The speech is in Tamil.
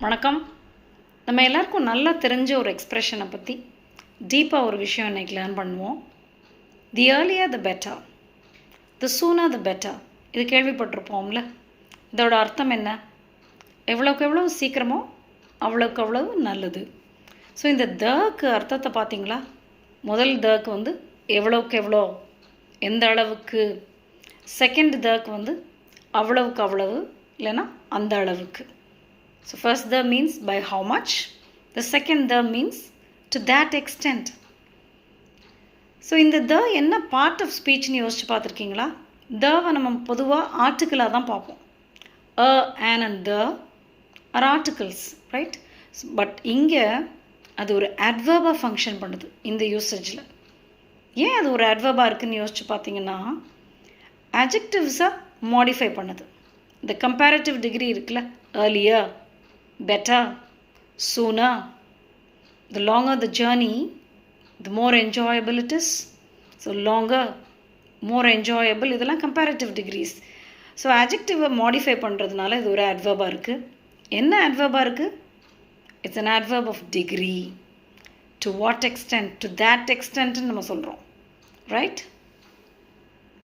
வணக்கம். நம்ம எல்லாருக்கும் நல்லா தெரிஞ்ச ஒரு எக்ஸ்ப்ரெஷனை பற்றி டீப்பாக ஒரு விஷயம் இன்றைக்கி லேர்ன் பண்ணுவோம். தி earlier the better, the sooner the better. இது கேள்விப்பட்டிருப்போம்ல. இதோட அர்த்தம் என்ன? எவ்வளோக்கு எவ்வளோ சீக்கிரமோ அவ்வளோக்கு அவ்வளவு நல்லது. ஸோ இந்த தக்கு அர்த்தத்தை பார்த்தீங்களா? முதல் தக்கு எவ்வளோக்கு எவ்வளோ, எந்த அளவுக்கு. செகண்ட் தக்கு அவ்வளவுக்கு அவ்வளவு, இல்லைன்னா அந்த அளவுக்கு. So first the means by how much, the second the means to that extent. So இந்த the என்ன பார்ட் ஆஃப் ஸ்பீச்னு யோசிச்சு பார்த்துருக்கீங்களா? தவை நம்ம பொதுவாக ஆர்டிக்கிளாக தான் பார்ப்போம். an and the are articles, right? But இங்கே அது ஒரு adverb-ஆ ஃபங்க்ஷன் பண்ணுது இந்த யூசேஜில். ஏன் அது ஒரு adverb-ஆ இருக்குதுன்னு யோசிச்சு பார்த்தீங்கன்னா, adjectives-ஆ மாடிஃபை பண்ணுது. இந்த கம்பேரிட்டிவ் டிகிரி இருக்குல்ல, earlier, better, sooner, the longer the journey, the more enjoyable it is. So longer, more enjoyable, இதெல்லாம் comparative degrees. So adjective modify பண்ணுறதுனால இது ஒரு adverb-ஆ இருக்குது. என்ன adverb-ஆ இருக்குது? It's an adverb of degree. To what extent, to that extent நம்ம சொல்கிறோம், right?